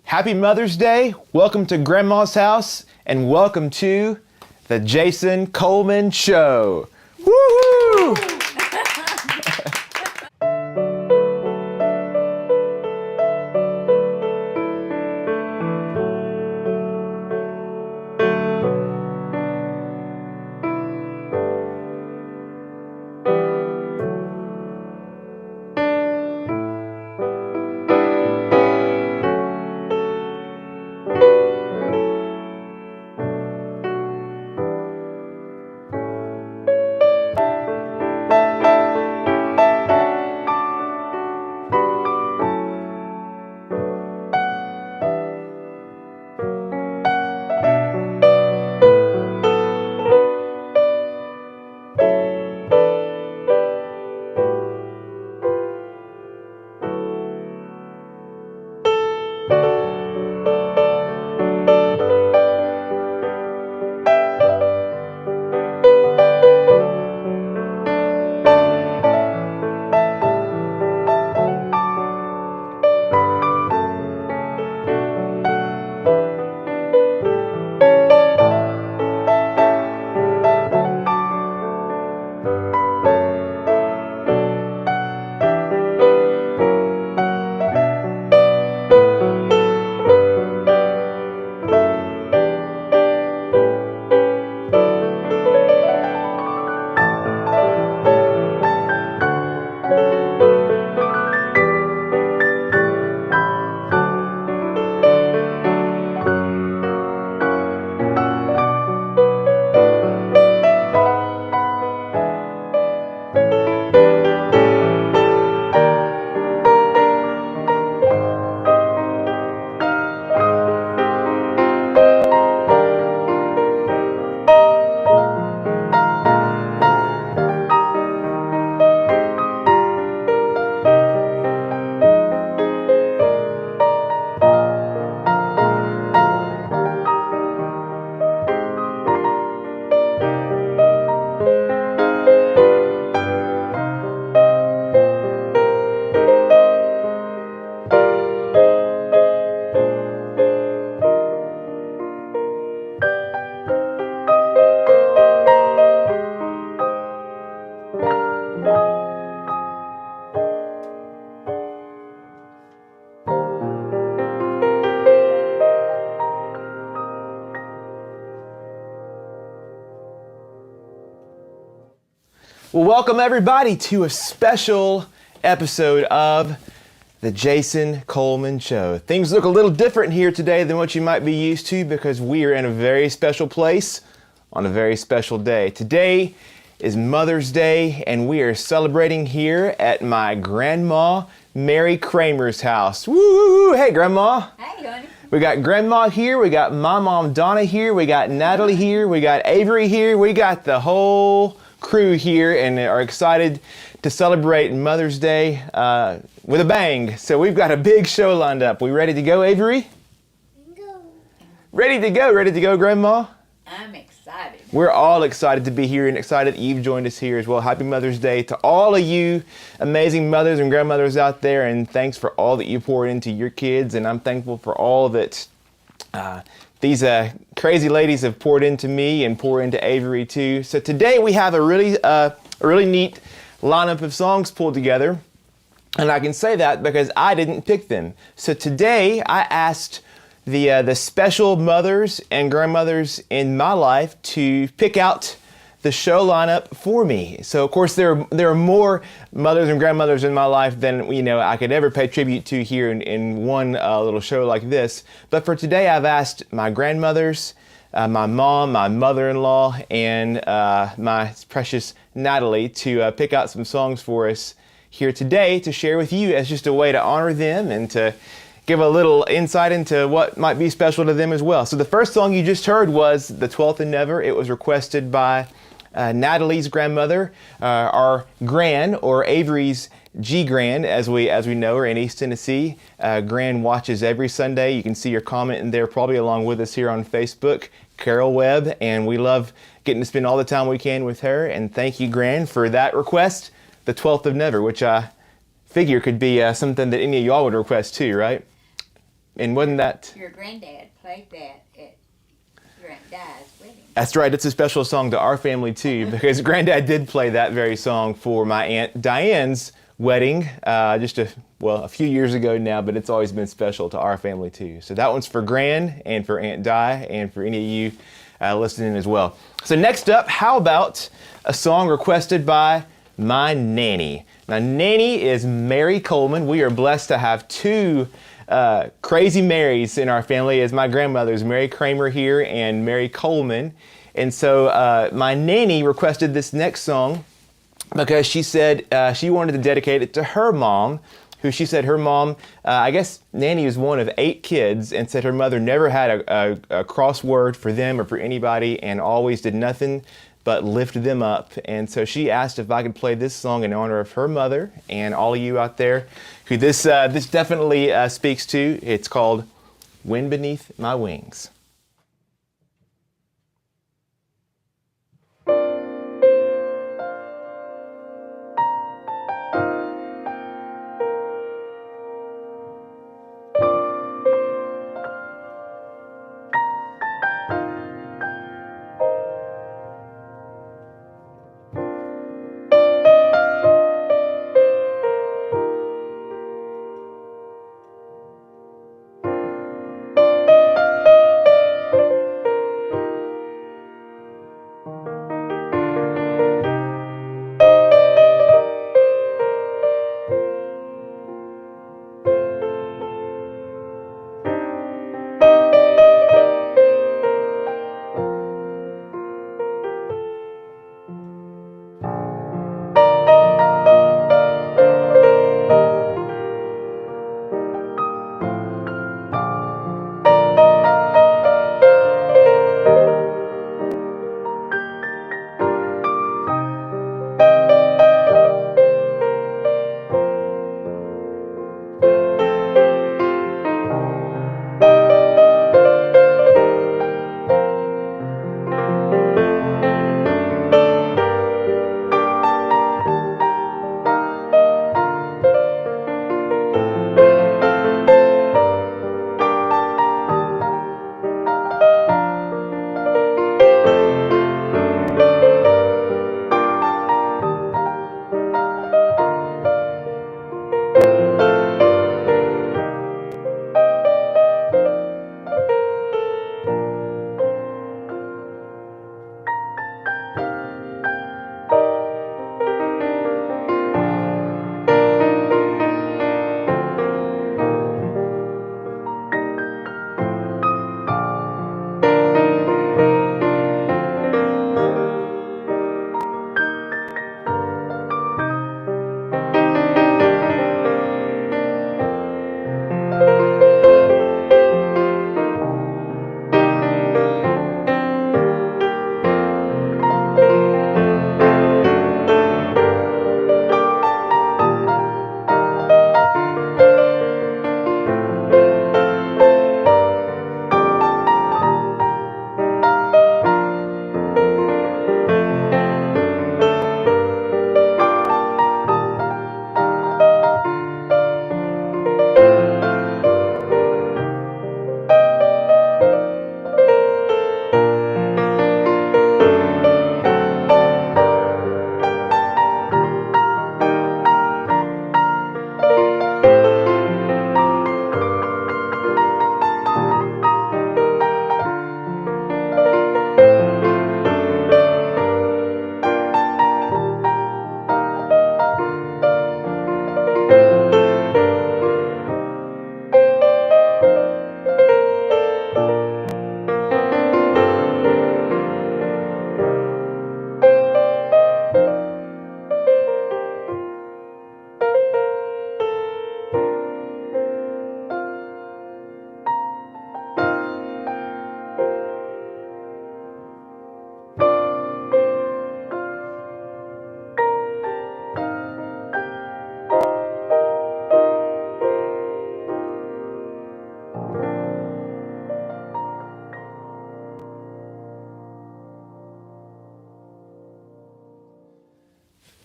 Happy Mother's Day. Welcome to Grandma's house and welcome to the Jason Coleman Show. Woo-hoo! Well, welcome everybody to a special episode of the Jason Coleman Show. Things look a little different here today than what you might be used to because we are in a very special place on a very special day. Today is Mother's Day and we are celebrating here at my Grandma Mary Cramer's house. Woo! Hey, Grandma. Hey, honey. We got Grandma here, we got my mom Donna here, we got Natalie here, we got Avery here, we got the whole crew here and are excited to celebrate Mother's Day with a bang. So we've got a big show lined up. We ready to go, Avery? Go. Ready to go, Grandma? I'm excited. We're all excited to be here and excited that you've joined us here as well. Happy Mother's Day to all of you amazing mothers and grandmothers out there, and thanks for all that you pour into your kids, and I'm thankful for all that these crazy ladies have poured into me and pour into Avery too. So today we have a really neat lineup of songs pulled together. And I can say that because I didn't pick them. So today I asked the special mothers and grandmothers in my life to pick out the show lineup for me. So of course there are more mothers and grandmothers in my life than I could ever pay tribute to here in one little show like this. But for today I've asked my grandmothers, my mom, my mother-in-law, and my precious Natalie to pick out some songs for us here today to share with you as just a way to honor them and to give a little insight into what might be special to them as well. So the first song you just heard was The 12th and Never. It was requested by Natalie's grandmother, our Gran, or Avery's G-Gran, as we know her in East Tennessee. Gran watches every Sunday. You can see your comment in there probably along with us here on Facebook, Carol Webb, and we love getting to spend all the time we can with her. And thank you, Gran, for that request, The 12th of Never, which I figure could be something that any of y'all would request too, right? And wasn't that... Your granddad played that at Granddad's wedding. That's right. It's a special song to our family, too, because Granddad did play that very song for my Aunt Diane's wedding just a few years ago now, but it's always been special to our family, too. So that one's for Gran and for Aunt Di and for any of you listening as well. So next up, how about a song requested by my nanny? Now, nanny is Mary Coleman. We are blessed to have two crazy Marys in our family, as my grandmother's Mary Cramer here and Mary Coleman. And so my nanny requested this next song because she said she wanted to dedicate it to her mom, who she said her mom, I guess Nanny was one of 8 kids, and said her mother never had a crossword for them or for anybody, and always did nothing but lift them up. And so she asked if I could play this song in honor of her mother and all of you out there who this definitely speaks to. It's called Wind Beneath My Wings.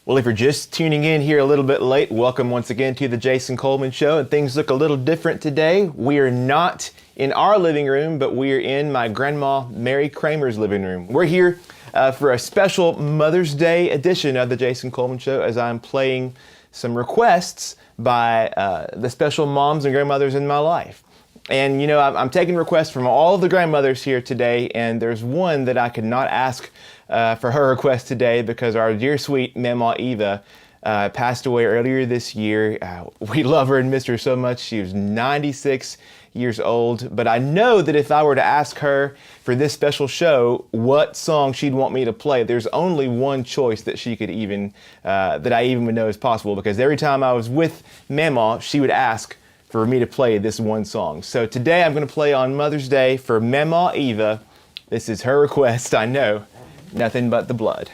Well, if you're just tuning in here a little bit late, welcome once again to the Jason Coleman Show. And things look a little different today. We are not in our living room, but we are in my grandma Mary Cramer's living room. We're here for a special Mother's Day edition of the Jason Coleman Show, as I'm playing some requests by the special moms and grandmothers in my life. And you know, I'm taking requests from all of the grandmothers here today, and there's one that I could not ask for her request today because our dear sweet Mama Eva passed away earlier this year. We love her and miss her so much. She was 96 years old, but I know that if I were to ask her for this special show what song she'd want me to play, there's only one choice that she could even, that I even would know is possible, because every time I was with Mama, she would ask for me to play this one song. So today I'm going to play on Mother's Day for Mama Eva. This is her request, I know. Nothing But the Blood.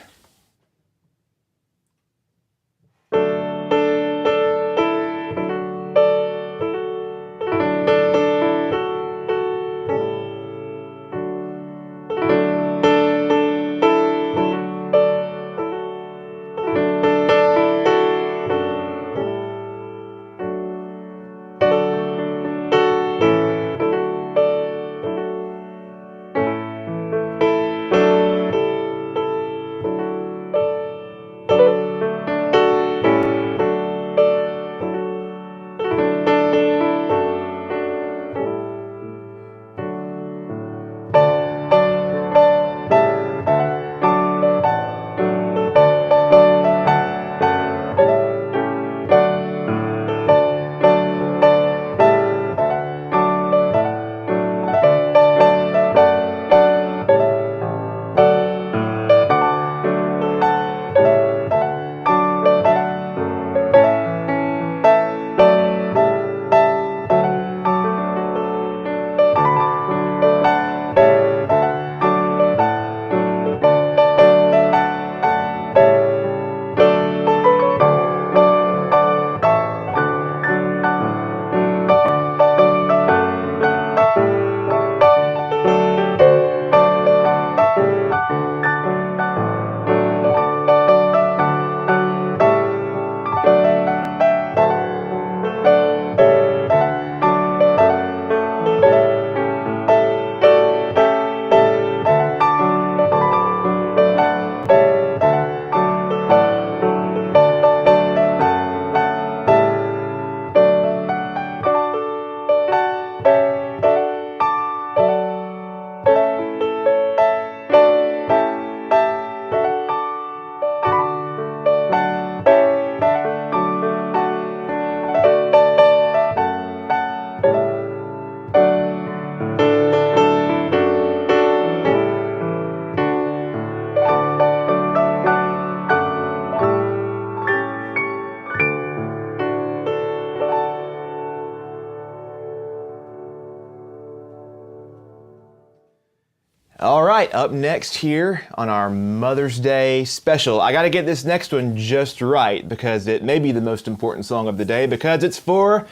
All right, up next here on our Mother's Day special, I got to get this next one just right because it may be the most important song of the day, because it's for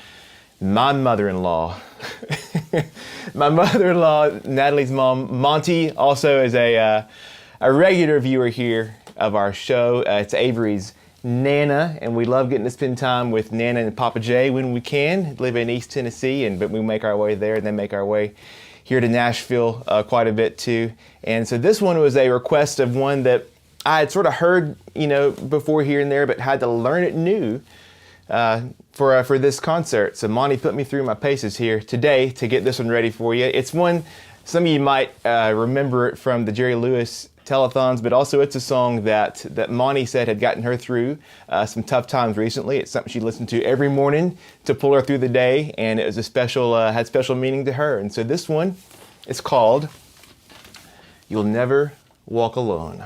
my mother-in-law. My mother-in-law, Natalie's mom, Monty, also is a regular viewer here of our show. It's Avery's Nana, and we love getting to spend time with Nana and Papa Jay when we can. Live in East Tennessee, but we make our way there and then make our way here to Nashville quite a bit too. And so this one was a request of one that I had sort of heard, you know, before here and there, but had to learn it new for this concert. So Monty put me through my paces here today to get this one ready for you. It's one, some of you might remember it from the Jerry Lewis telethons, but also it's a song that Monty said had gotten her through some tough times recently. It's something she listened to every morning to pull her through the day, and it was a special, had special meaning to her. And so this one is called You'll Never Walk Alone.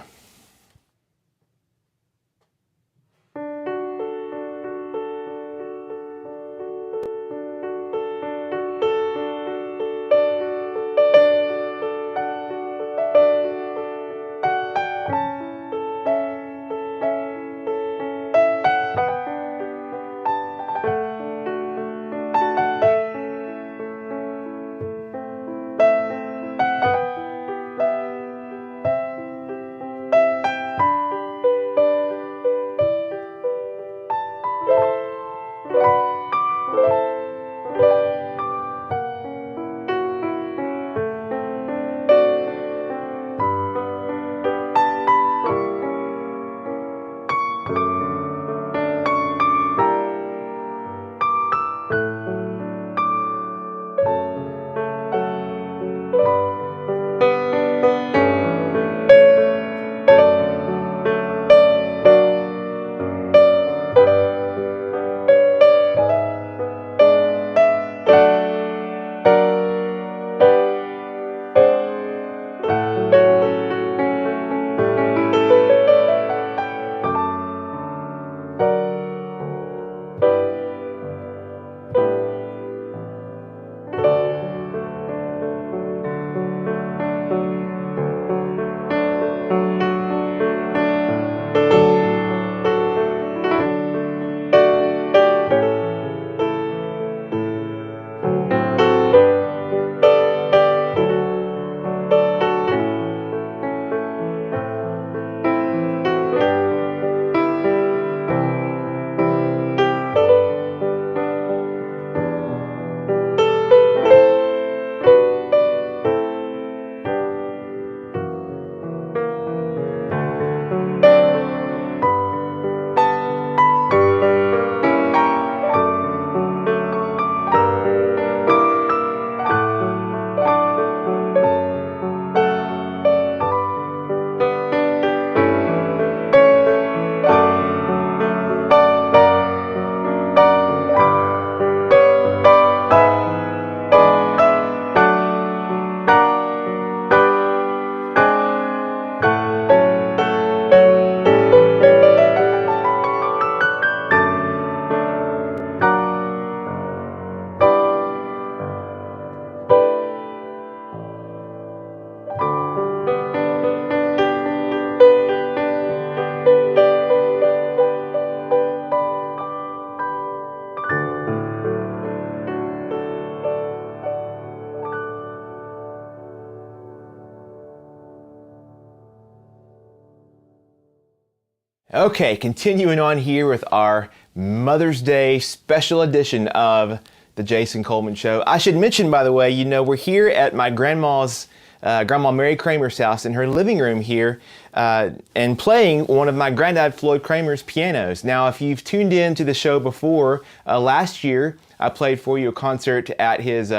Okay, continuing on here with our Mother's Day special edition of the Jason Coleman Show. I should mention, by the way, we're here at my grandma's, Grandma Mary Cramer's house in her living room here, and playing one of my Grandad Floyd Cramer's pianos. Now, if you've tuned in to the show before, last year I played for you a concert at his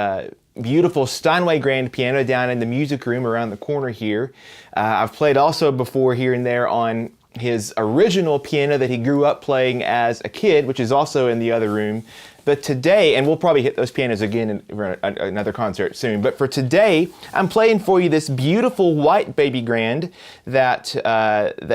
beautiful Steinway grand piano down in the music room around the corner here. I've played also before here and there on his original piano that he grew up playing as a kid, which is also in the other room. But today, and we'll probably hit those pianos again in another concert soon, but for today, I'm playing for you this beautiful white baby grand that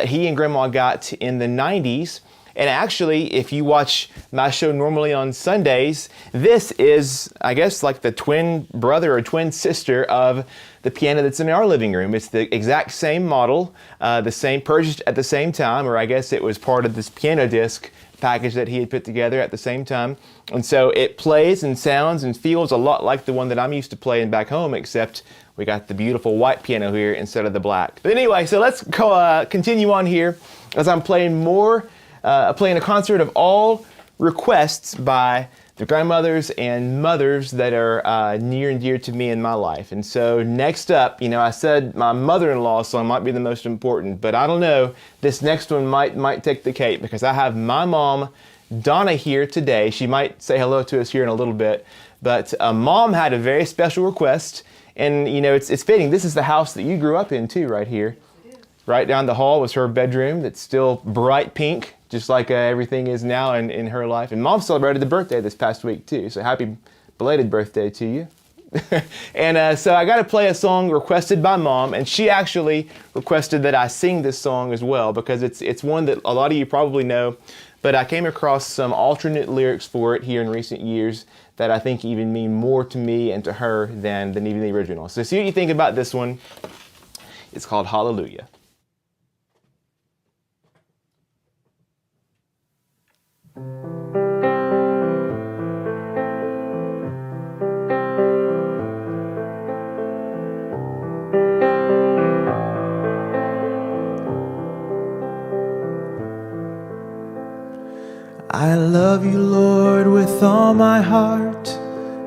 he and Grandma got in the 90s. And actually, if you watch my show normally on Sundays, this is, I guess, like the twin brother or twin sister of the piano that's in our living room. It's the exact same model, the same, purchased at the same time, or I guess it was part of this piano disc package that he had put together at the same time. And so it plays and sounds and feels a lot like the one that I'm used to playing back home, except we got the beautiful white piano here instead of the black. But anyway, so let's continue on here as I'm playing playing a concert of all requests by the grandmothers and mothers that are near and dear to me in my life. And so next up, I said my mother-in-law song might be the most important, but I don't know. This next one might take the cake because I have my mom, Donna, here today. She might say hello to us here in a little bit, but Mom had a very special request, and it's fitting. This is the house that you grew up in too, right here. Right down the hall was her bedroom that's still bright pink, just like everything is now in her life. And Mom celebrated the birthday this past week too, so happy belated birthday to you. And so I got to play a song requested by Mom, and she actually requested that I sing this song as well because it's one that a lot of you probably know, but I came across some alternate lyrics for it here in recent years that I think even mean more to me and to her than even the original. So see what you think about this one. It's called Hallelujah. I love you, Lord, with all my heart.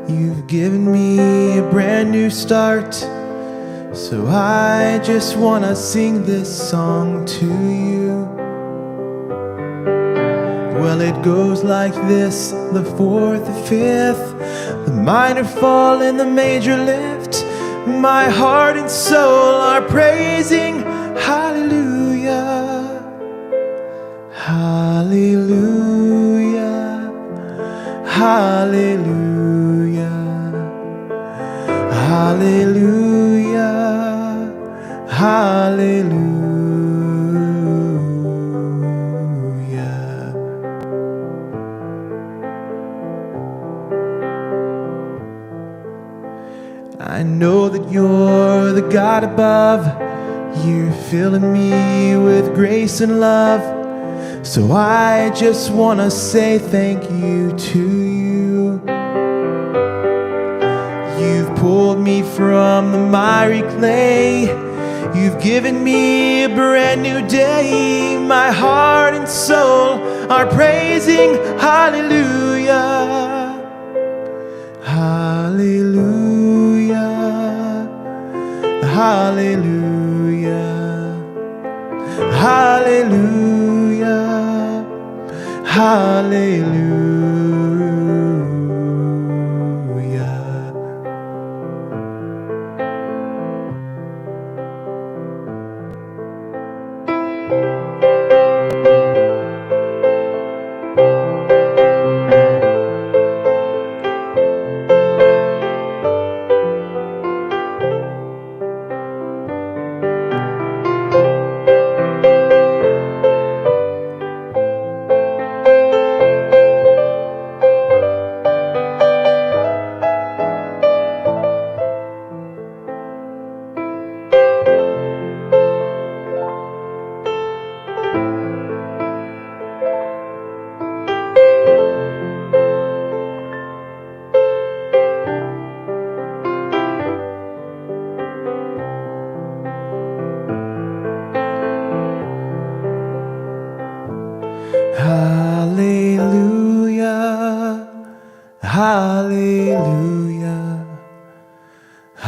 You've given me a brand new start. So I just want to sing this song to you. Well, it goes like this: the fourth, the fifth, the minor fall and the major lift. My heart and soul are praising hallelujah. Hallelujah, hallelujah, hallelujah, hallelujah. I know that you're the God above. You're filling me with grace and love. So I just want to say thank you to you. You've pulled me from the miry clay. You've given me a brand new day. My heart and soul are praising hallelujah. Hallelujah. Hallelujah. Hallelujah. Hallelujah.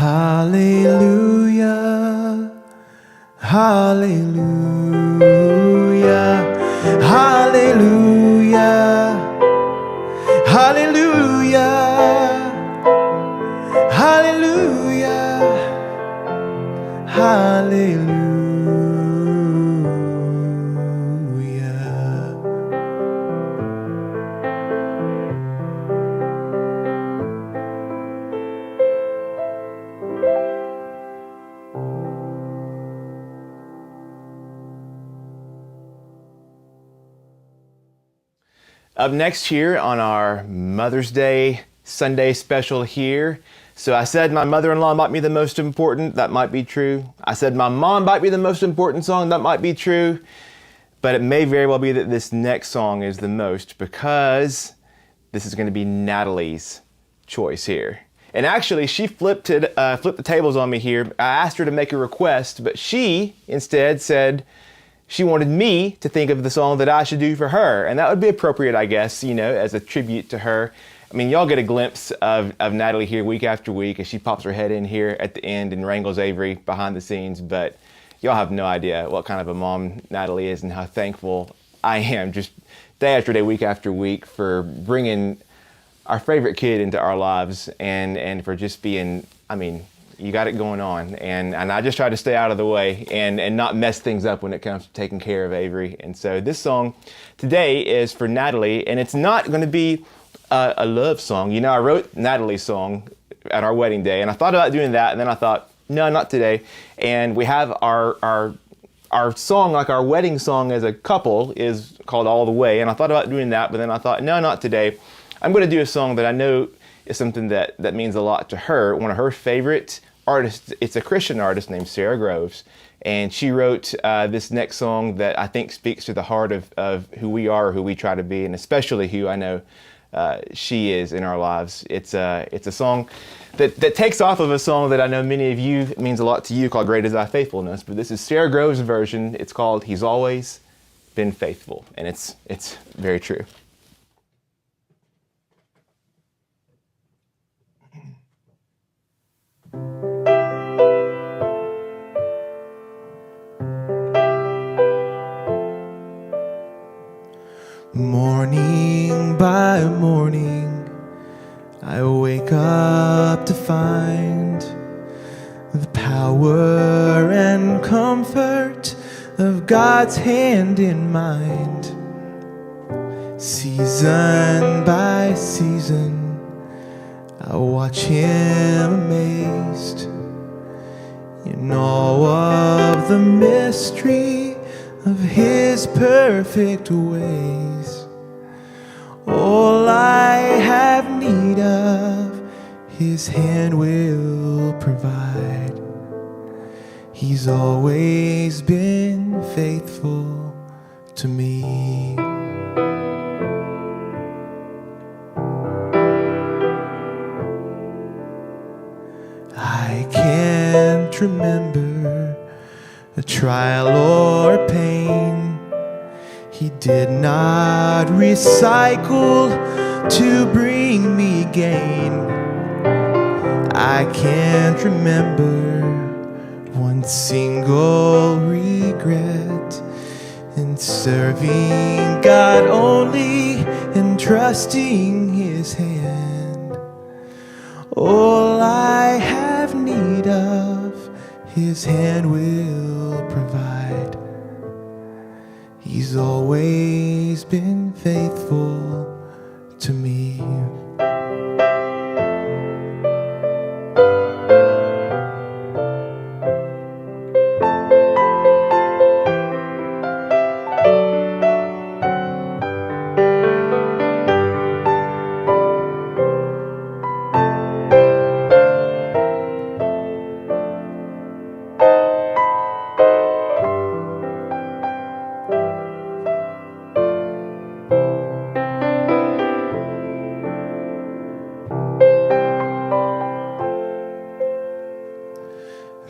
Hallelujah, hallelujah, hallelujah, hallelujah, hallelujah, hallelujah. Up next here on our Mother's Day Sunday special here. So I said my mother-in-law might be the most important. That might be true. I said my mom might be the most important song. That might be true. But it may very well be that this next song is the most, because this is going to be Natalie's choice here. And actually, she flipped the tables on me here. I asked her to make a request, but she instead said she wanted me to think of the song that I should do for her. And that would be appropriate, I guess, you know, as a tribute to her. I mean, y'all get a glimpse of Natalie here week after week as she pops her head in here at the end and wrangles Avery behind the scenes. But y'all have no idea what kind of a mom Natalie is and how thankful I am just day after day, week after week, for bringing our favorite kid into our lives and for just being, I mean, you got it going on. And I just try to stay out of the way and not mess things up when it comes to taking care of Avery. And so this song today is for Natalie, and it's not going to be a love song. You know, I wrote Natalie's song at our wedding day, and I thought about doing that, and then I thought, no, not today. And we have our song, like our wedding song as a couple, is called All the Way. And I thought about doing that, but then I thought, no, not today. I'm going to do a song that I know is something that means a lot to her. One of her favorite artists, it's a Christian artist named Sarah Groves. And she wrote this next song that I think speaks to the heart of who we are, who we try to be, and especially who I know she is in our lives. It's a song that takes off of a song that I know many of you, it means a lot to you, called Great Is Thy Faithfulness. But this is Sarah Groves' version. It's called He's Always Been Faithful. And it's very true. Morning by morning, I wake up to find the power and comfort of God's hand in mind. Season by season, I watch Him amazed in awe of the mystery of His perfect ways. All I have need of, His hand will provide. He's always been faithful to me. I can't remember a trial or pain He did not recycle to bring me gain. I can't remember one single regret in serving God only and trusting His hand. All I have need of, His hand will provide. He's always been faithful to me.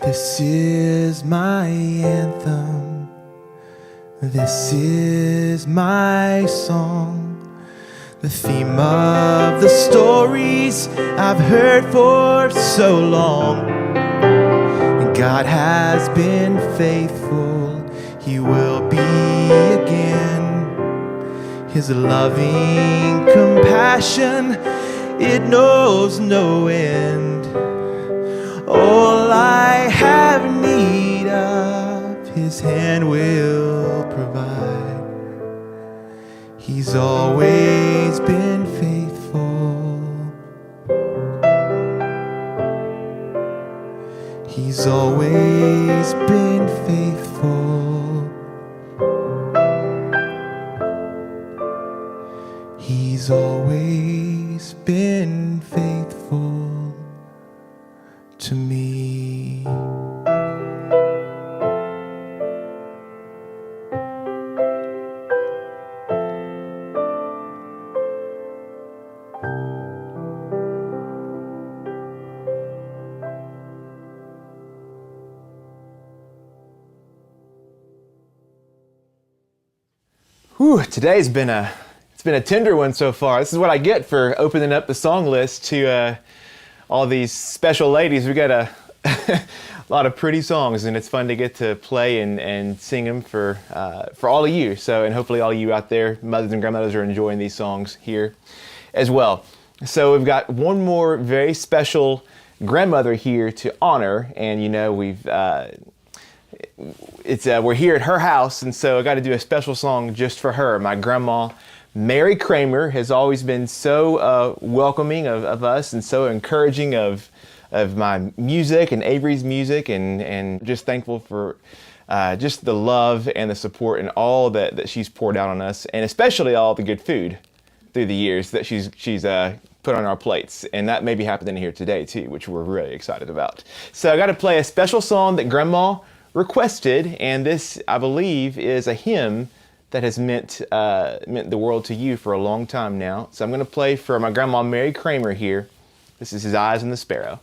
This is my anthem, this is my song, the theme of the stories I've heard for so long. God has been faithful, He will be again. His loving compassion, it knows no end. All I have need of, His hand will provide. He's always been faithful. He's always been faithful. He's always been faithful to me. Whew, today's been a tender one so far. This is what I get for opening up the song list to all these special ladies. We got a lot of pretty songs, and it's fun to get to play and sing them for all of you. So, and hopefully all of you out there, mothers and grandmothers, are enjoying these songs here as well. So we've got one more very special grandmother here to honor, and you know we're here at her house, and so I got to do a special song just for her. My grandma, Mary Cramer, has always been so welcoming of us and so encouraging of my music and Avery's music, and just thankful for just the love and the support and all that she's poured out on us, and especially all the good food through the years that she's put on our plates. And that may be happening here today too, which we're really excited about. So I got to play a special song that Grandma requested, and this, I believe, is a hymn that has meant the world to you for a long time now. So I'm going to play for my grandma Mary Cramer here. This is His Eyes on the Sparrow.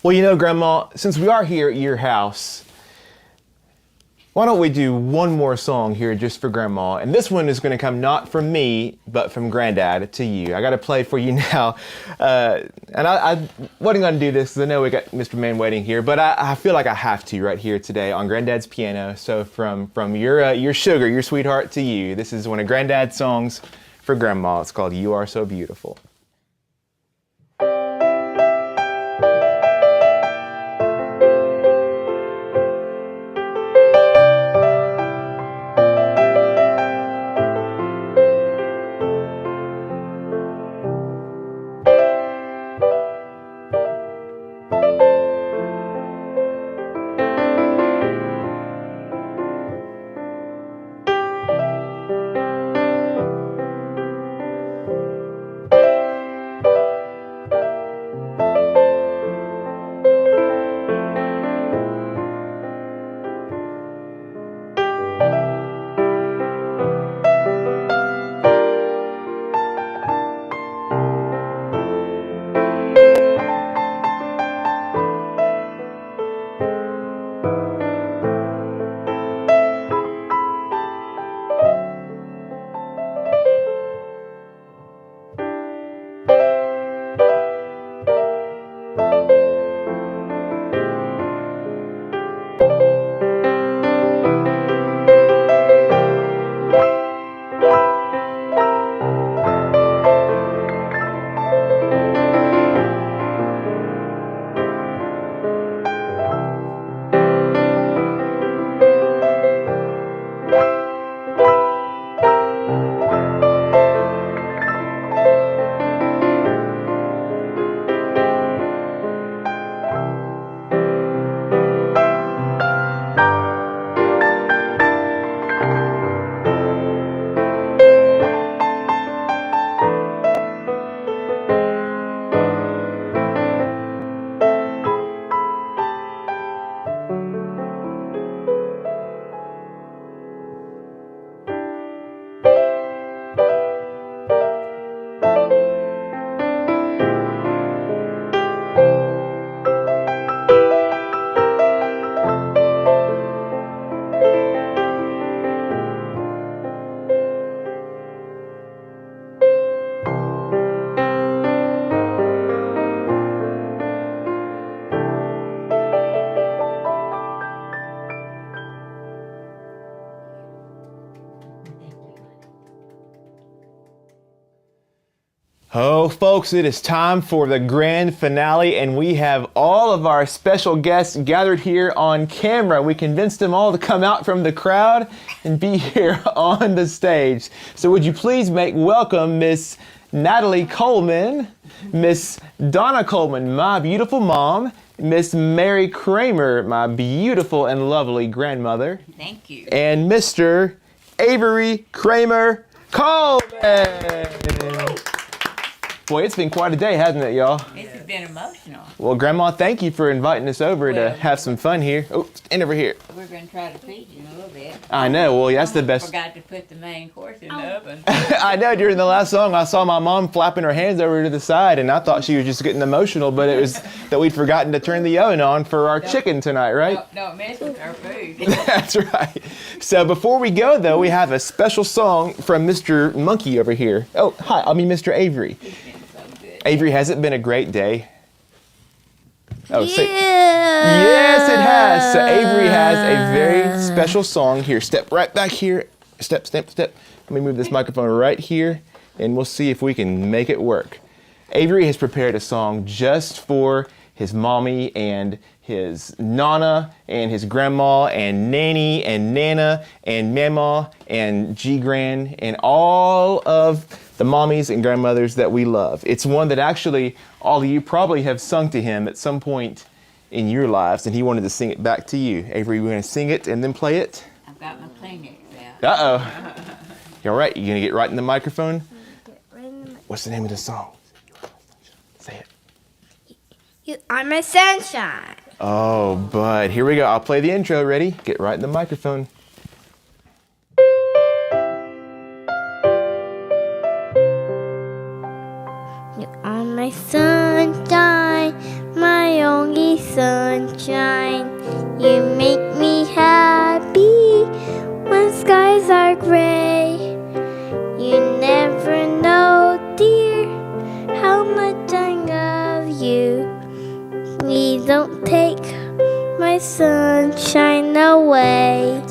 Well, you know, Grandma, since we are here at your house, Why don't we do one more song here just for Grandma? And this one is going to come not from me, but from Granddad to you. I got to play for you now. And I wasn't going to do this because I know we got Mr. Man waiting here, but I feel like I have to right here today on Granddad's piano. So from your sugar, your sweetheart to you, this is one of Granddad's songs for Grandma. It's called You Are So Beautiful. Oh, folks, it is time for the grand finale, and we have all of our special guests gathered here on camera. We convinced them all to come out from the crowd and be here on the stage. So would you please make welcome Miss Natalie Coleman, Miss Donna Coleman, my beautiful mom, Miss Mary Cramer, my beautiful and lovely grandmother. Thank you. And Mr. Avery Cramer Coleman. Boy, it's been quite a day, hasn't it, y'all? This has been emotional. Well, Grandma, thank you for inviting us over to Well, have some fun here. Oh, stand over here. We're going to try to feed you in a little bit. I know. Well, that's the best. Forgot to put the main course in the oven. I know. During the last song, I saw my mom flapping her hands over to the side, and I thought she was just getting emotional, but it was that we'd forgotten to turn the oven on for our chicken tonight, right? Don't mess with our food. That's right. So before we go, though, we have a special song from Mr. Monkey over here. Oh, hi. I mean, Mr. Avery. It's been so good. Avery, has it been a great day? Oh, Yeah. Yes, it has. So Avery has a very special song here. Step right back here. Step, step, step. Let me move this microphone right here, and we'll see if we can make it work. Avery has prepared a song just for his mommy and his nana and his grandma and nanny and nana and mama and G-Gran and all of the mommies and grandmothers that we love. It's one that actually all of you probably have sung to him at some point in your lives, and he wanted to sing it back to you. Avery, we're going to sing it and then play it. I've got my Kleenex out. Uh-oh. You all right? You going to get right in the microphone? What's the name of the song? Say it. You are my sunshine. Oh, bud. Here we go. I'll play the intro. Ready? Get right in the microphone. You are my sunshine, my only sunshine. You make me happy skies are gray. You never know, dear, how much I love you. Please don't take my sunshine away.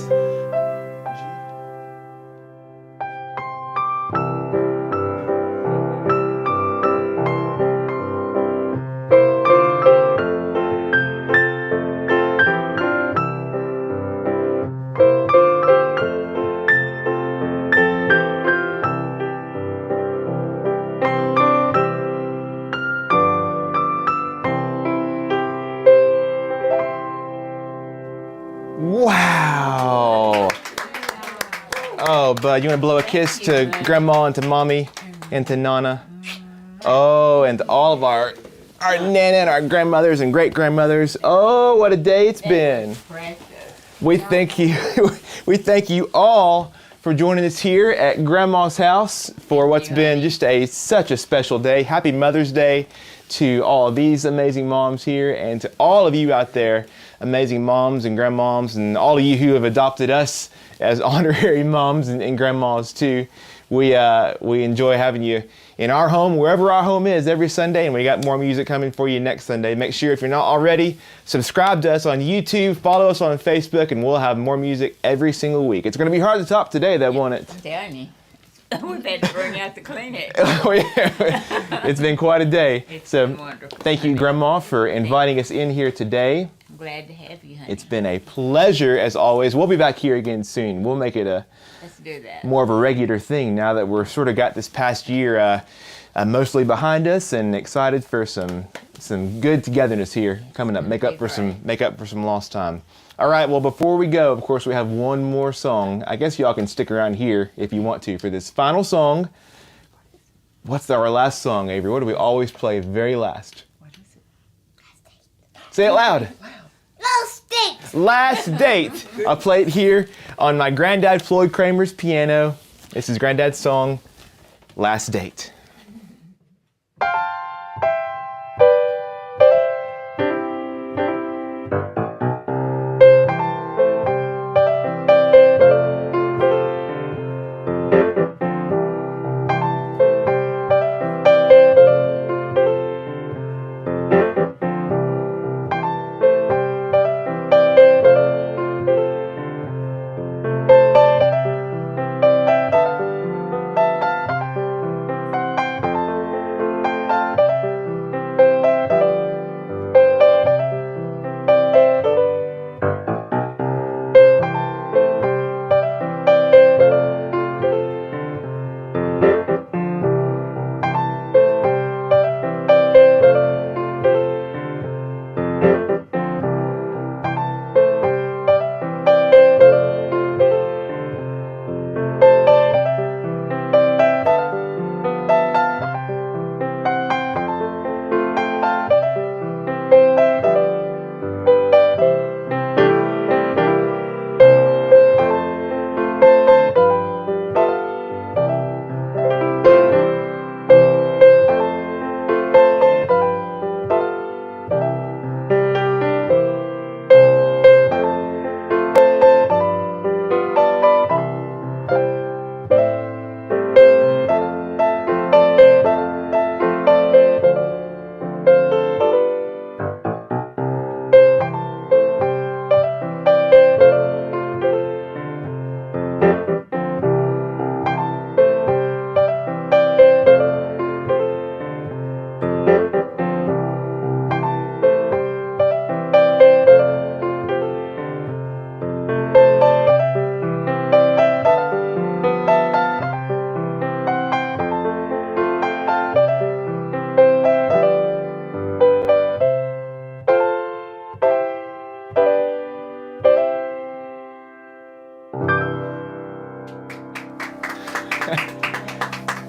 Wow. Oh, bud, you want to blow a kiss to Grandma and to Mommy and to Nana? Oh, and to all of our Nana and our grandmothers and great-grandmothers. Oh, what a day it's been. We thank you. We thank you all for joining us here at Grandma's house for what's been just such a special day. Happy Mother's Day to all of these amazing moms here and to all of you out there, amazing moms and grandmoms, and all of you who have adopted us as honorary moms and grandmas too. We enjoy having you in our home, wherever our home is, every Sunday, and we got more music coming for you next Sunday. Make sure, if you're not already, subscribe to us on YouTube, follow us on Facebook, and we'll have more music every single week. It's going to be hard to top today, though, won't it? I'm telling you. We've had to bring out the Kleenex. Oh, yeah. It's been quite a day. It's So been wonderful. thank you, Grandma, for inviting us in here today. I'm glad to have you, honey. It's been a pleasure, as always. We'll be back here again soon. We'll make it Let's do that. more of a regular thing now that we're sort of got this past year mostly behind us and excited for some good togetherness here coming up. Make up for some lost time. All right, well, before we go, of course, we have one more song. I guess y'all can stick around here if you want to for this final song. What's our last song, Avery? What do we always play very last? What is it? Say it loud. Last date. Last Date. I'll play it here on my Grandad Floyd Cramer's piano. This is Granddad's song, Last Date.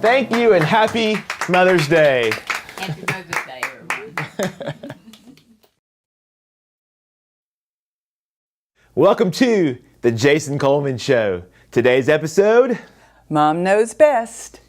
Thank you and happy Mother's Day. Happy Mother's Day, everyone. Welcome to the Jason Coleman Show. Today's episode, Mom knows best.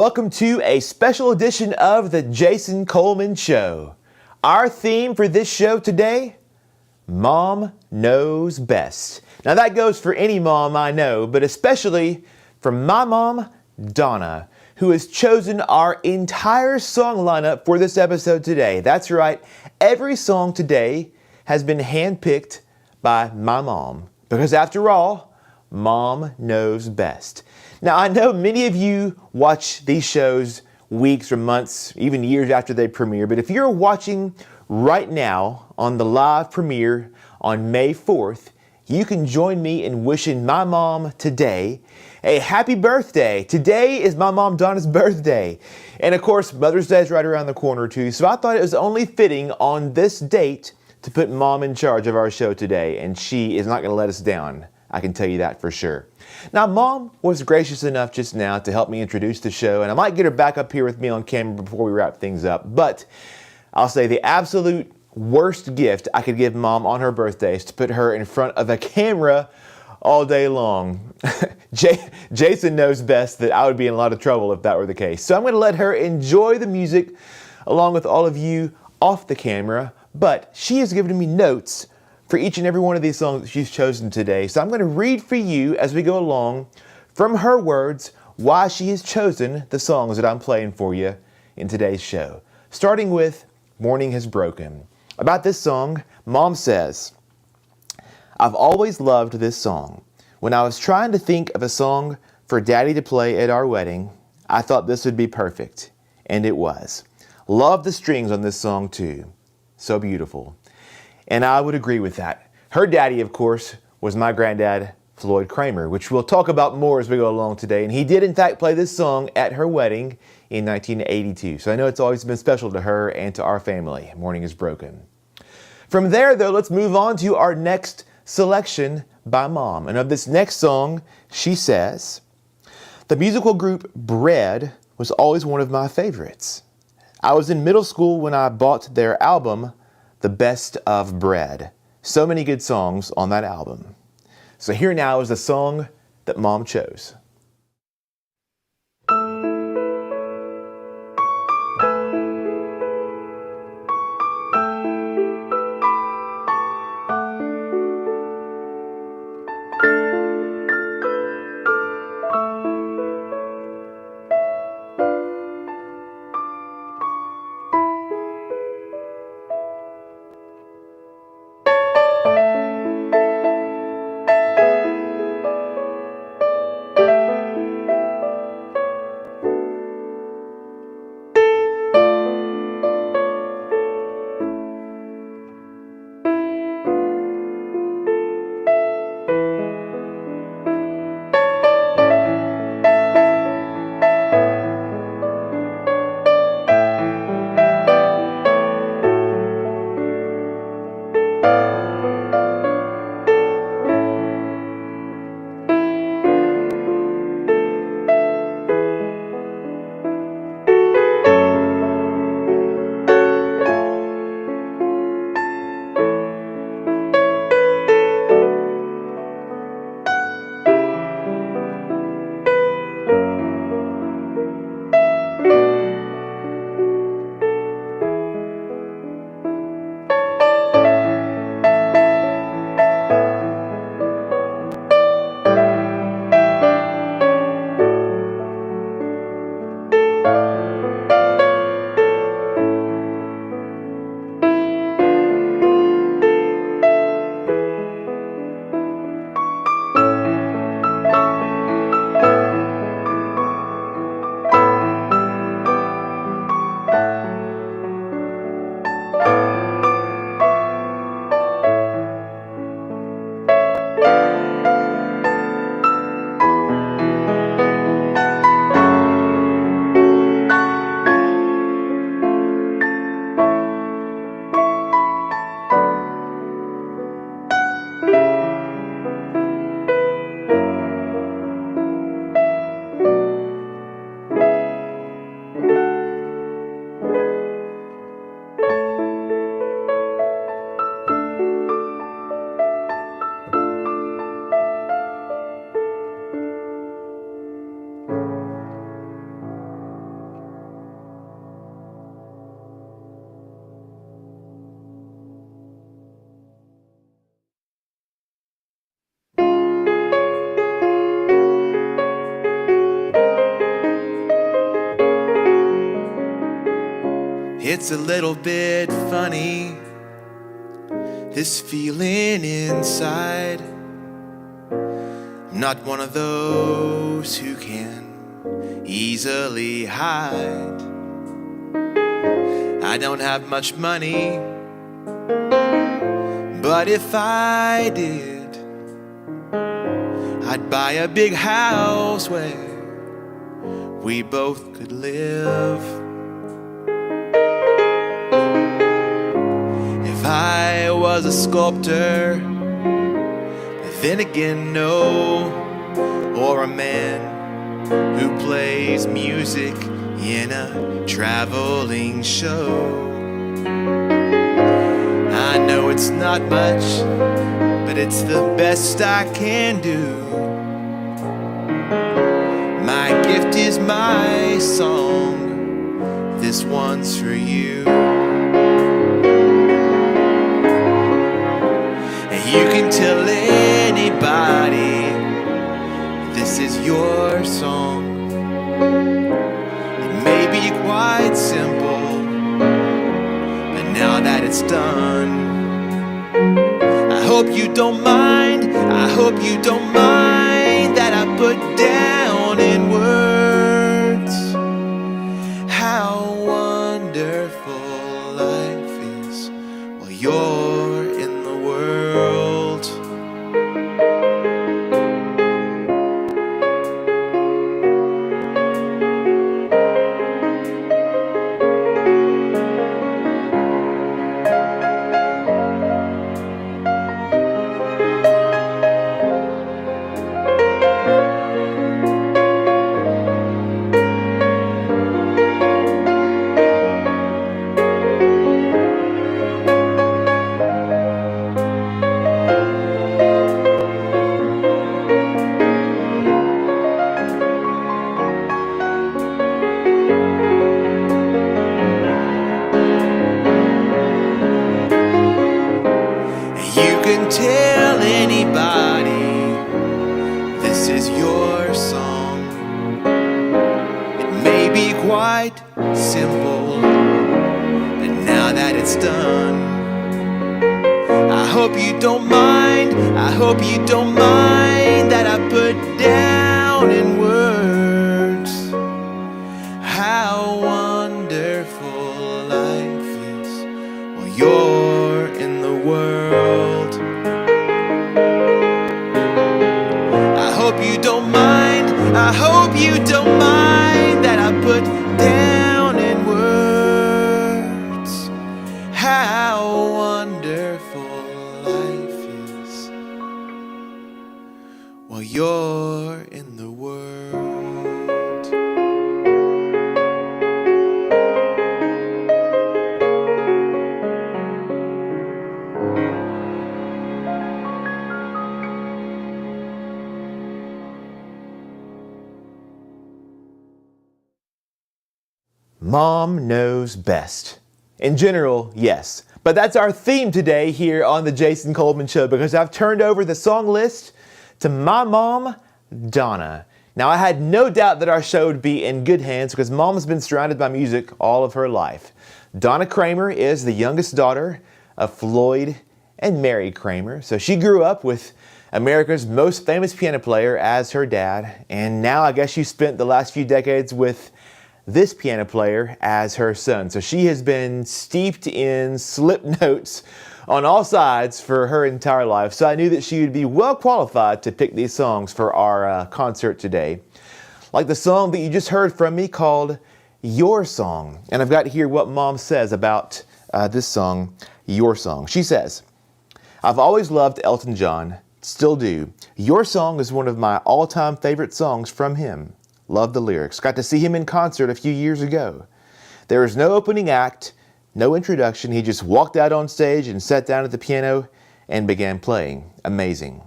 Welcome to a special edition of the Jason Coleman Show. Our theme for this show today, Mom Knows Best. Now that goes for any mom I know, but especially for my mom, Donna, who has chosen our entire song lineup for this episode today. That's right, every song today has been handpicked by my mom, because after all, Mom knows best. Now, I know many of you watch these shows weeks or months, even years after they premiere, but if you're watching right now on the live premiere on May 4th, you can join me in wishing my mom today a happy birthday. Today is my mom Donna's birthday. And of course, Mother's Day is right around the corner too, so I thought it was only fitting on this date to put Mom in charge of our show today, and she is not going to let us down. I can tell you that for sure. Now, Mom was gracious enough just now to help me introduce the show, and I might get her back up here with me on camera before we wrap things up. But I'll say the absolute worst gift I could give Mom on her birthday is to put her in front of a camera all day long. Jason knows best that I would be in a lot of trouble if that were the case. So I'm going to let her enjoy the music along with all of you off the camera, but she has given me notes for each and every one of these songs that she's chosen today. So I'm going to read for you as we go along from her words why she has chosen the songs that I'm playing for you in today's show. Starting with Morning Has Broken. About this song, Mom says, I've always loved this song. When I was trying to think of a song for Daddy to play at our wedding, I thought this would be perfect. And it was. Love the strings on this song too. So beautiful. And I would agree with that. Her daddy, of course, was my Grandad Floyd Cramer, which we'll talk about more as we go along today. And he did, in fact, play this song at her wedding in 1982. So I know it's always been special to her and to our family. Morning Is Broken. From there, though, let's move on to our next selection by Mom. And of this next song, she says, the musical group Bread was always one of my favorites. I was in middle school when I bought their album, The Best of Bread. So many good songs on that album. So here now is the song that Mom chose. It's a little bit funny, this feeling inside. I'm not one of those who can easily hide. I don't have much money, but if I did, I'd buy a big house where we both could live. If I was a sculptor, but then again no, or a man who plays music in a traveling show. I know it's not much, but it's the best I can do. My gift is my song, this one's for you. And you can tell anybody this is your song. It may be quite simple, but now that it's done, I hope you don't mind, I hope you don't mind that I put down in words how wonderful life is while you're in the world. Tell anybody this is your song. It may be quite simple, but now that it's done, I hope you don't mind, I hope you don't mind that I put down in words how wonderful life is while you're in the world. I hope you don't mind, I hope you don't mind that I put down in words how wonderful life is while you're in the world. Mom knows best. In general, yes. But that's our theme today here on the Jason Coleman Show, because I've turned over the song list to my mom, Donna. Now, I had no doubt that our show would be in good hands because Mom's been surrounded by music all of her life. Donna Cramer is the youngest daughter of Floyd and Mary Cramer. So she grew up with America's most famous piano player as her dad. And now I guess she spent the last few decades with this piano player as her son. So she has been steeped in slip notes on all sides for her entire life. So I knew that she would be well qualified to pick these songs for our concert today. Like the song that you just heard from me called Your Song. And I've got here what Mom says about this song, Your Song. She says, I've always loved Elton John, still do. Your Song is one of my all-time favorite songs from him. Love the lyrics. Got to see him in concert a few years ago. There was no opening act, no introduction. He just walked out on stage and sat down at the piano and began playing. Amazing.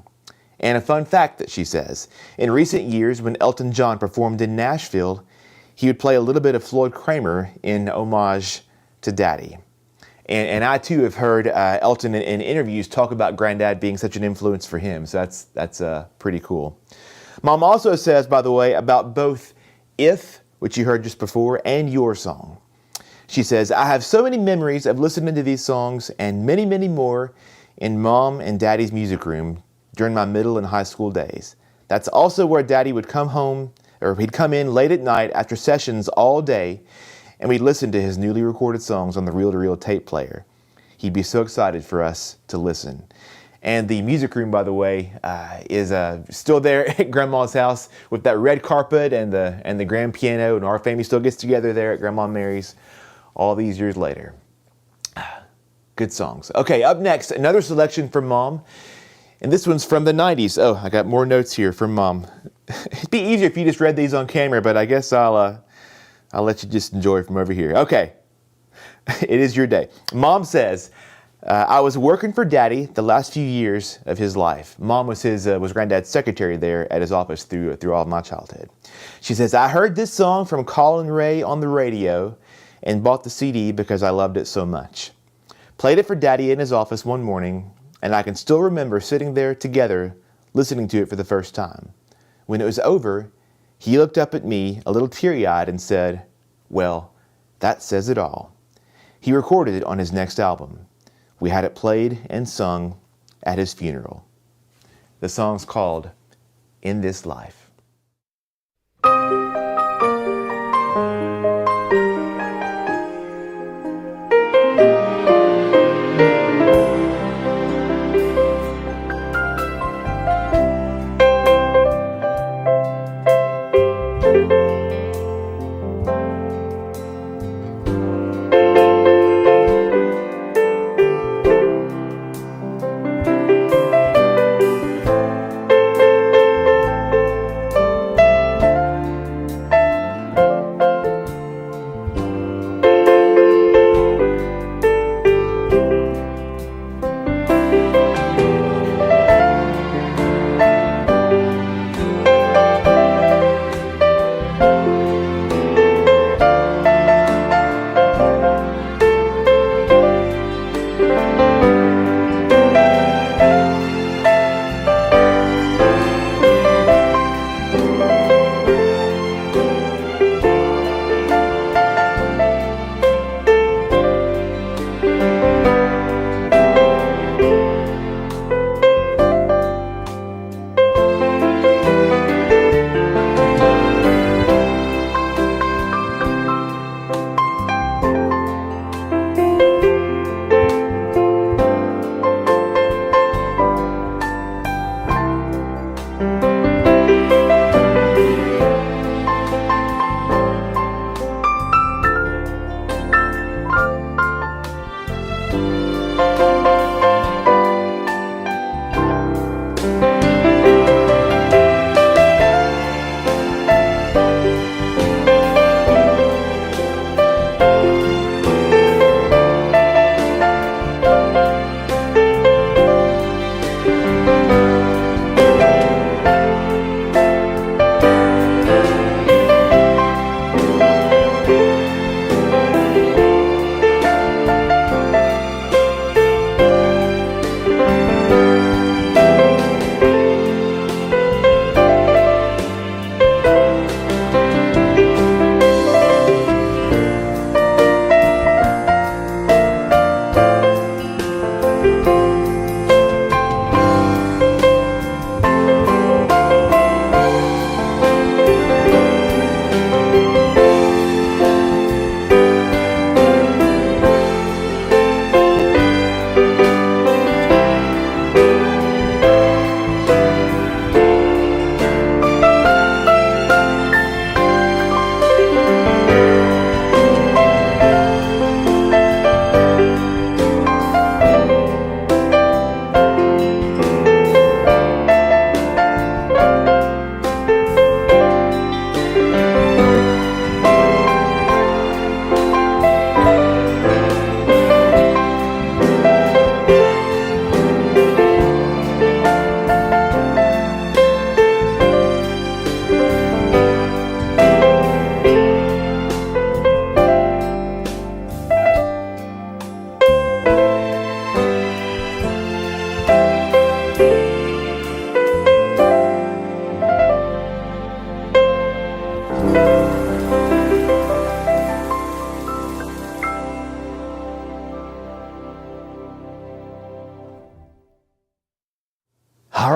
And a fun fact that she says, in recent years when Elton John performed in Nashville, he would play a little bit of Floyd Cramer in homage to Daddy. And I too have heard Elton in interviews talk about Grandad being such an influence for him. So that's pretty cool. Mom also says, by the way, about both If, which you heard just before, and Your Song. She says, I have so many memories of listening to these songs and many, many more in Mom and Daddy's music room during my middle and high school days. That's also where Daddy would come home, or he'd come in late at night after sessions all day, and we'd listen to his newly recorded songs on the reel-to-reel tape player. He'd be so excited for us to listen. And the music room, by the way, is still there at Grandma's house with that red carpet and the grand piano, and our family still gets together there at Grandma Mary's all these years later. Good songs. Okay, up next, another selection from Mom. And this one's from the 90s. Oh, I got more notes here from Mom. It'd be easier if you just read these on camera, but I guess I'll let you just enjoy from over here. Okay, it is your day. Mom says, I was working for Daddy the last few years of his life. Mom was Granddad's secretary there at his office through all of my childhood. She says, I heard this song from Colin Ray on the radio and bought the CD because I loved it so much. Played it for Daddy in his office one morning, and I can still remember sitting there together listening to it for the first time. When it was over, he looked up at me a little teary-eyed and said, well, that says it all. He recorded it on his next album. We had it played and sung at his funeral. The song's called In This Life.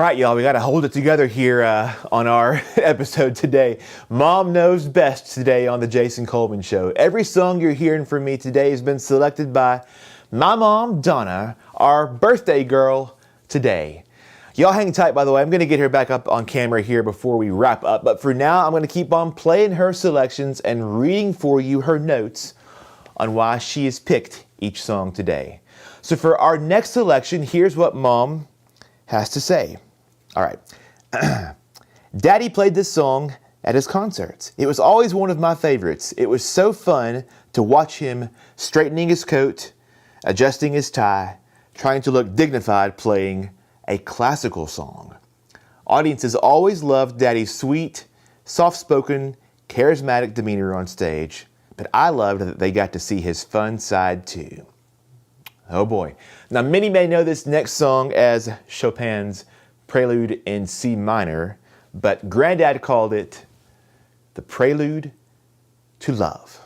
right, y'all, we got to hold it together here on our episode today. Mom Knows Best today on the Jason Coleman Show. Every song you're hearing from me today has been selected by my mom, Donna, our birthday girl today. Y'all hang tight, by the way. I'm going to get her back up on camera here before we wrap up. But for now, I'm going to keep on playing her selections and reading for you her notes on why she has picked each song today. So for our next selection, here's what Mom has to say. All right. Daddy played this song at his concerts. It was always one of my favorites. It was so fun to watch him straightening his coat, adjusting his tie, trying to look dignified playing a classical song. Audiences always loved Daddy's sweet, soft-spoken, charismatic demeanor on stage, but I loved that they got to see his fun side too. Oh boy. Now many may know this next song as Chopin's Prelude in C minor, but Grandad called it the Prelude to Love.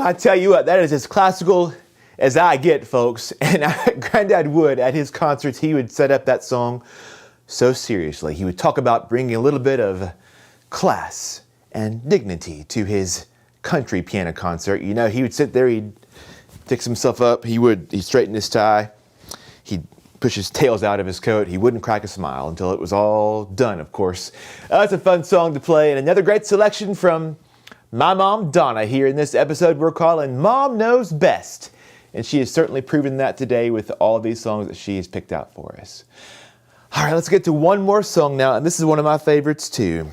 I tell you what, that is as classical as I get, folks. And Grandad would, at his concerts, he would set up that song so seriously. He would talk about bringing a little bit of class and dignity to his country piano concert. You know, he would sit there, he'd fix himself up, he'd straighten his tie, he'd push his tails out of his coat, he wouldn't crack a smile until it was all done, of course. It's a fun song to play, and another great selection from my mom, Donna, here in this episode we're calling Mom Knows Best. And she has certainly proven that today with all of these songs that she has picked out for us. All right, let's get to one more song now, and this is one of my favorites too.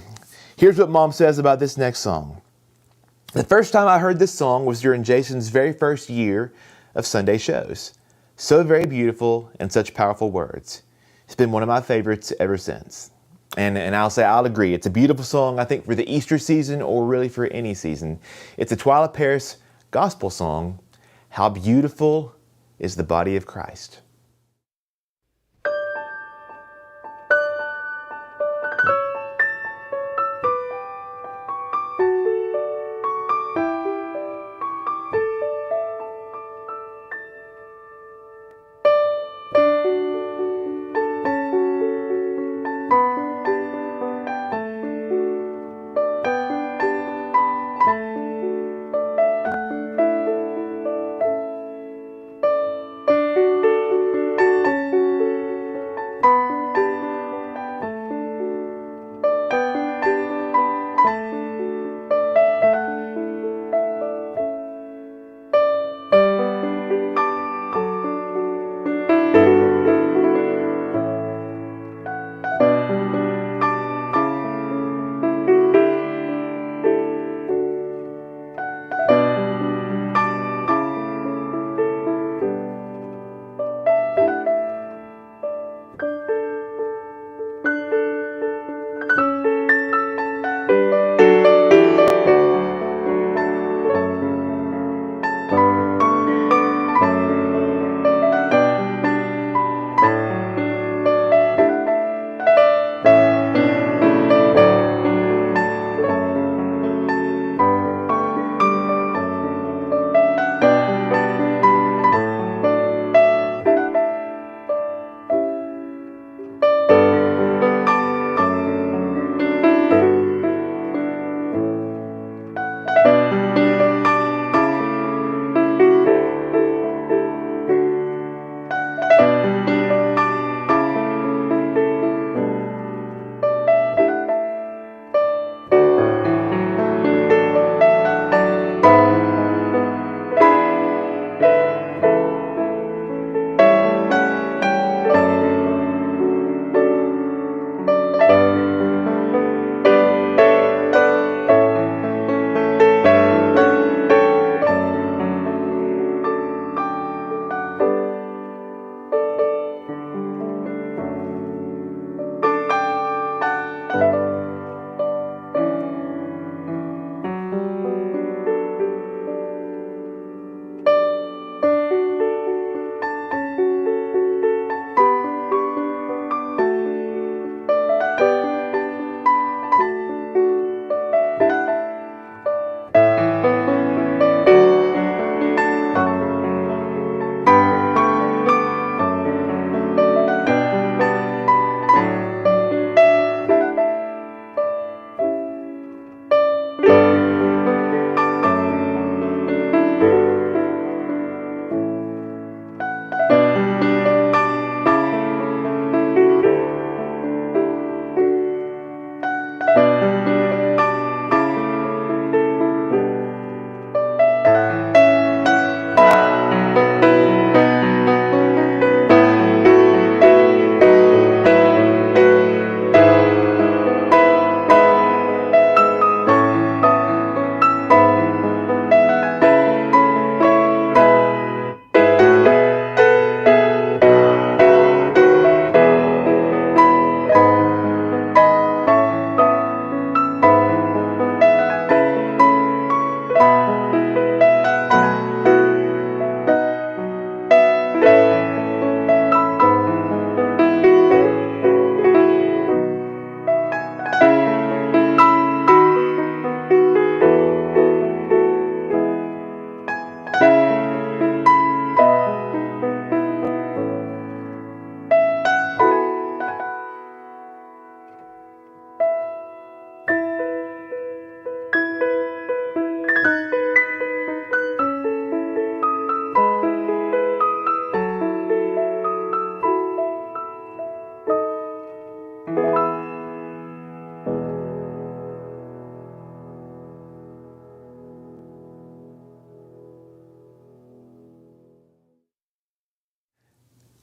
Here's what Mom says about this next song. The first time I heard this song was during Jason's very first year of Sunday shows. So very beautiful and such powerful words. It's been one of my favorites ever since. And I'll agree, it's a beautiful song, I think, for the Easter season or really for any season. It's a Twyla Paris gospel song, How Beautiful is the Body of Christ.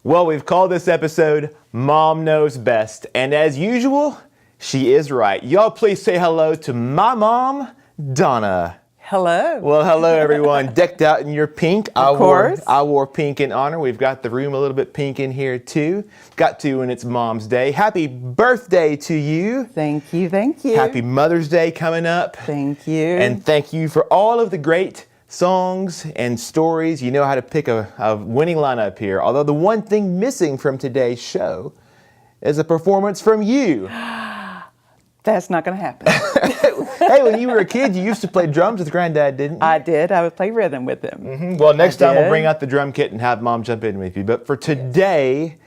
Well, we've called this episode Mom Knows Best, and as usual, she is right. Y'all please say hello to my mom, Donna. Hello. Well, hello everyone. Decked out in your pink. Of course. I wore pink in honor. We've got the room a little bit pink in here too. Got to when it's Mom's Day. Happy birthday to you. Thank you, thank you. Happy Mother's Day coming up. Thank you. And thank you for all of the great songs and stories. You know how to pick a winning lineup here. Although the one thing missing from today's show is a performance from you. That's not going to happen. Hey, when you were a kid, you used to play drums with Granddad, didn't you? I did. I would play rhythm with him. Mm-hmm. Well, next time we'll did. bring out the drum kit and have Mom jump in with you. But for today,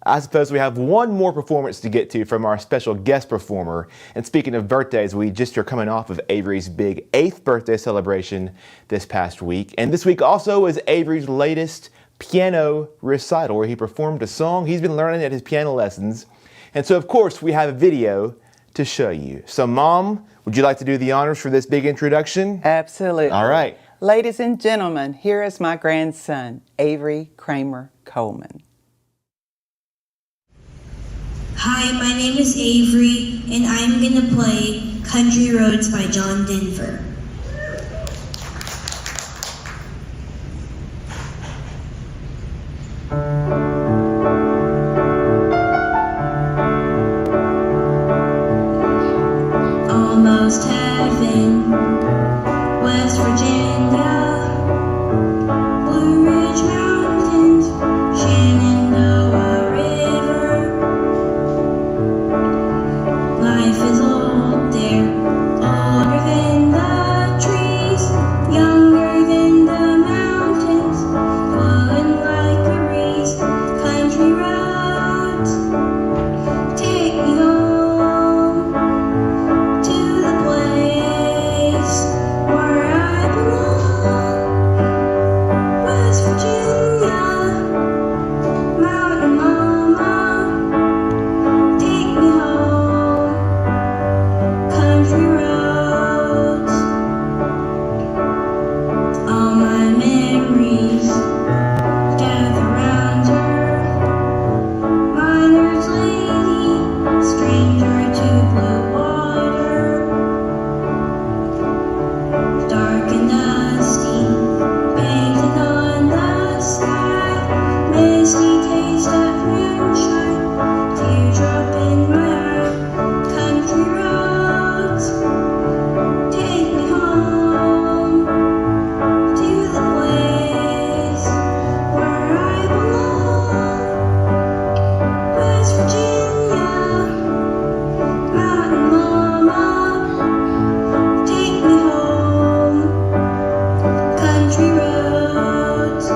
I suppose we have one more performance to get to from our special guest performer. And speaking of birthdays, we just are coming off of Avery's big 8th birthday celebration this past week. And this week also was Avery's latest piano recital, where he performed a song he's been learning at his piano lessons. And so, of course, we have a video to show you. So, Mom, would you like to do the honors for this big introduction? Absolutely. All right. Ladies and gentlemen, here is my grandson, Avery Cramer Coleman. Hi, my name is Avery, and I'm going to play Country Roads by John Denver. Almost heaven, West Virginia, Blue Ridge Mountains, Shenandoah River. Life is old there, older than the trees, younger than the mountains, flowing like a breeze. Country roads, take me home to the place where I belong. West Virginia, Mountain Mama, take me home. Country roads, all my memories gather round her. Miner's lady, stranger to blue water, dark and dusty, painted on the sky, misty taste of moonshine, teardrop in my eye. Country roads, take me home to the place where I belong. West Virginia, Mountain Mama, take me home. Country roads,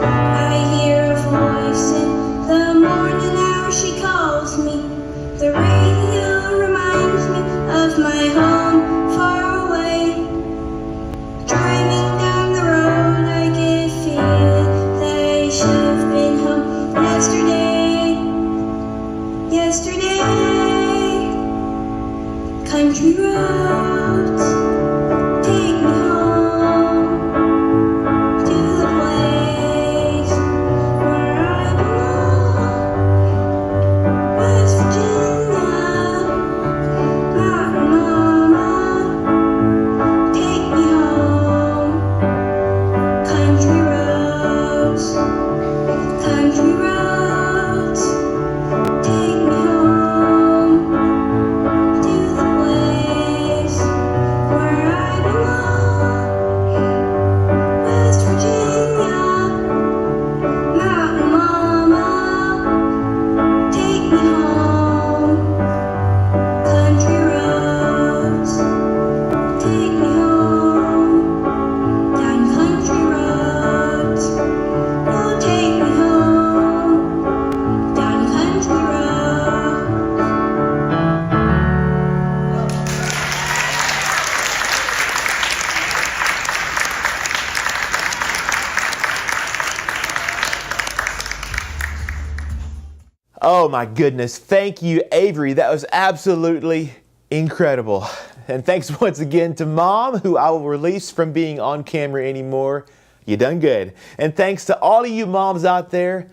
I hear a voice in the morning hour. She calls me. The radio reminds me of my home far away. Driving down the road, I get a feeling that I should have been home yesterday. Yesterday, country roads, take me home to the place where I belong. West Virginia, Mountain Mama, take me home. Country roads, country roads, take me home to the place where I belong. West Virginia, Mountain Mama, take me home. Country roads, take me home. Down country roads, oh, take me home. Down country roads. Oh my goodness. Thank you, Avery. That was absolutely incredible. And thanks once again to Mom, who I will release from being on camera anymore. You done good. And thanks to all of you moms out there.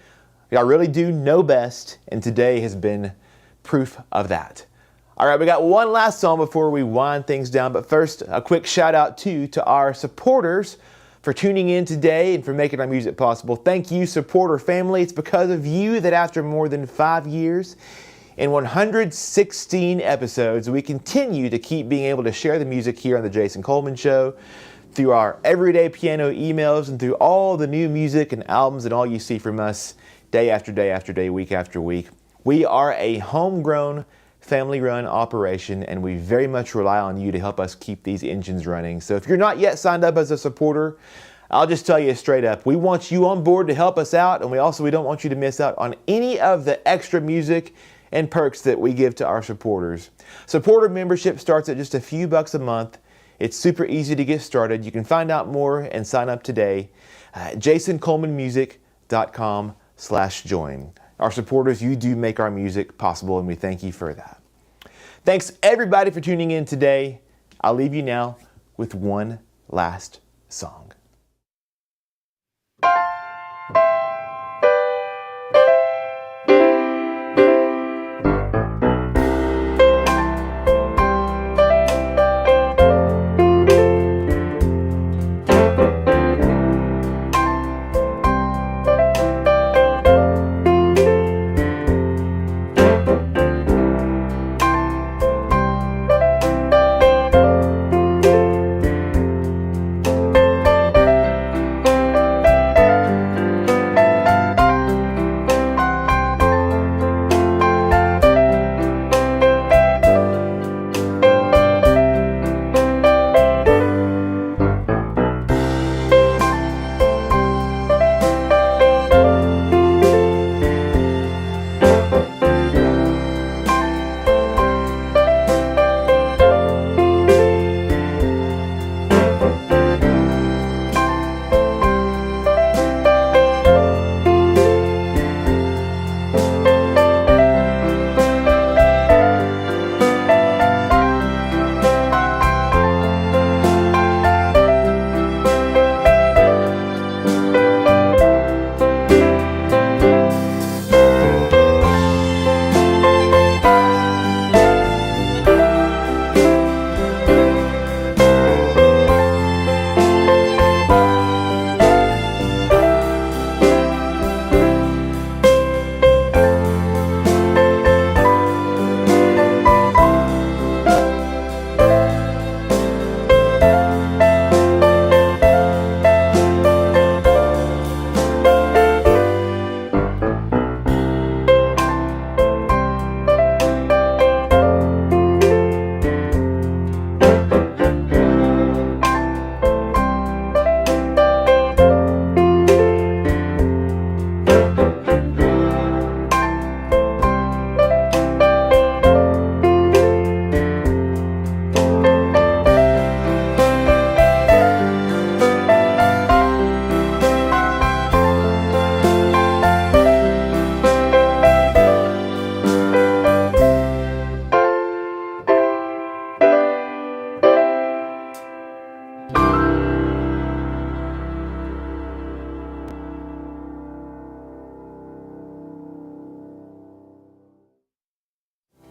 Y'all really do know best, and today has been proof of that. All right, we got one last song before we wind things down, but first, a quick shout out to our supporters for tuning in today and for making our music possible. Thank you, supporter family. It's because of you that after more than 5 years and 116 episodes, we continue to keep being able to share the music here on the Jason Coleman Show, through our everyday piano emails, and through all the new music and albums and all you see from us day after day after day, week after week. We are a homegrown, family-run operation, and we very much rely on you to help us keep these engines running. So if you're not yet signed up as a supporter, I'll just tell you straight up, we want you on board to help us out, and we don't want you to miss out on any of the extra music and perks that we give to our supporters. Supporter membership starts at just a few bucks a month. It's super easy to get started. You can find out more and sign up today at jasoncolemanmusic.com/join. Our supporters, you do make our music possible, and we thank you for that. Thanks everybody for tuning in today. I'll leave you now with one last song.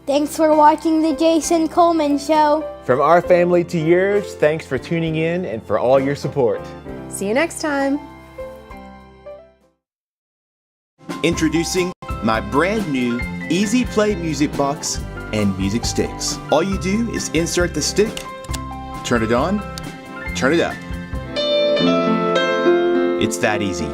Thanks for watching the Jason Coleman Show. From our family to yours, thanks for tuning in and for all your support. See you next time. Introducing my brand new Easy Play Music Box and Music Sticks. All you do is insert the stick, turn it on, turn it up. It's that easy.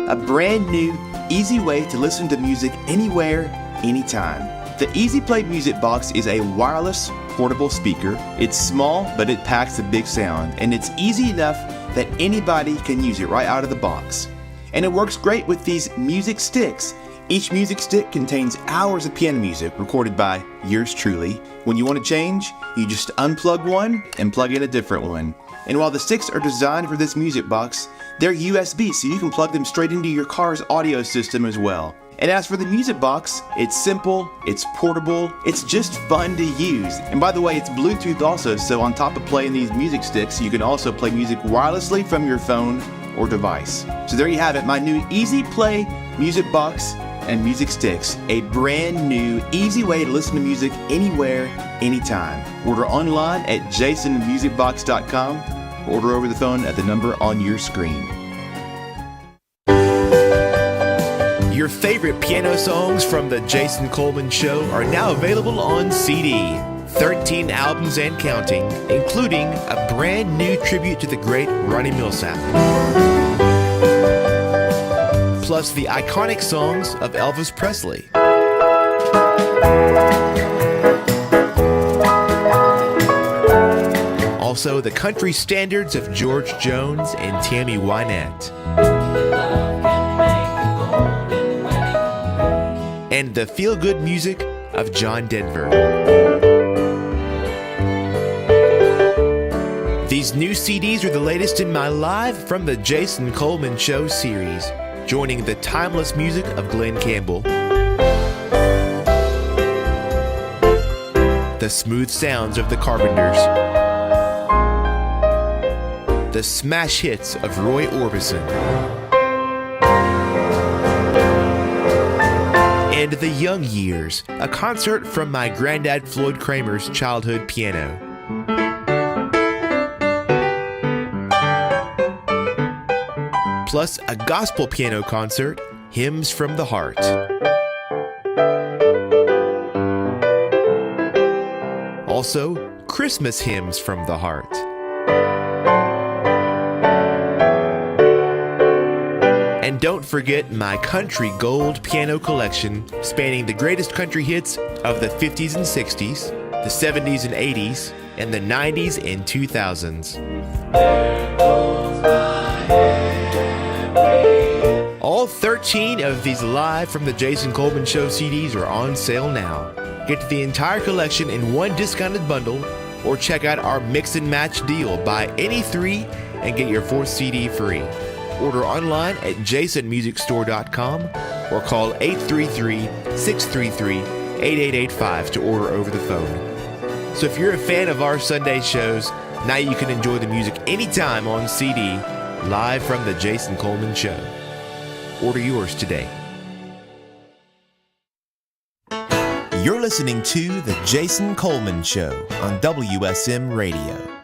A brand new, easy way to listen to music anywhere, anytime. The Easy Play Music Box is a wireless, portable speaker. It's small, but it packs a big sound, and it's easy enough that anybody can use it right out of the box. And it works great with these music sticks. Each music stick contains hours of piano music recorded by yours truly. When you want to change, you just unplug one and plug in a different one. And while the sticks are designed for this music box, they're USB, so you can plug them straight into your car's audio system as well. And as for the music box, it's simple, it's portable, it's just fun to use. And by the way, it's Bluetooth also, so on top of playing these music sticks, you can also play music wirelessly from your phone or device. So there you have it, my new Easy Play Music Box and music sticks, a brand new, easy way to listen to music anywhere, anytime. Order online at jasonmusicbox.com. Order over the phone at the number on your screen. Your favorite piano songs from The Jason Coleman Show are now available on CD. 13 albums and counting, including a brand new tribute to the great Ronnie Milsap. Plus the iconic songs of Elvis Presley. Also the country standards of George Jones and Tammy Wynette. And the feel-good music of John Denver. These new CDs are the latest in my Live from the Jason Coleman Show series, joining the timeless music of Glenn Campbell, the smooth sounds of the Carpenters, the smash hits of Roy Orbison, and The Young Years, a concert from my Grandad Floyd Cramer's childhood piano. Plus a gospel piano concert, Hymns from the Heart. Also, Christmas hymns from the heart. And don't forget my Country Gold piano collection, spanning the greatest country hits of the 50s and 60s, the 70s and 80s, and the 90s and 2000s. All 13 of these Live from the Jason Coleman Show CDs are on sale now. Get the entire collection in one discounted bundle, or check out our mix and match deal. Buy any 3 and get your 4th CD free. Order online at jasonmusicstore.com or call 833-633-8885 to order over the phone. So if you're a fan of our Sunday shows, now you can enjoy the music anytime on CD, Live from the Jason Coleman Show. Order yours today. You're listening to The Jason Coleman Show on WSM Radio.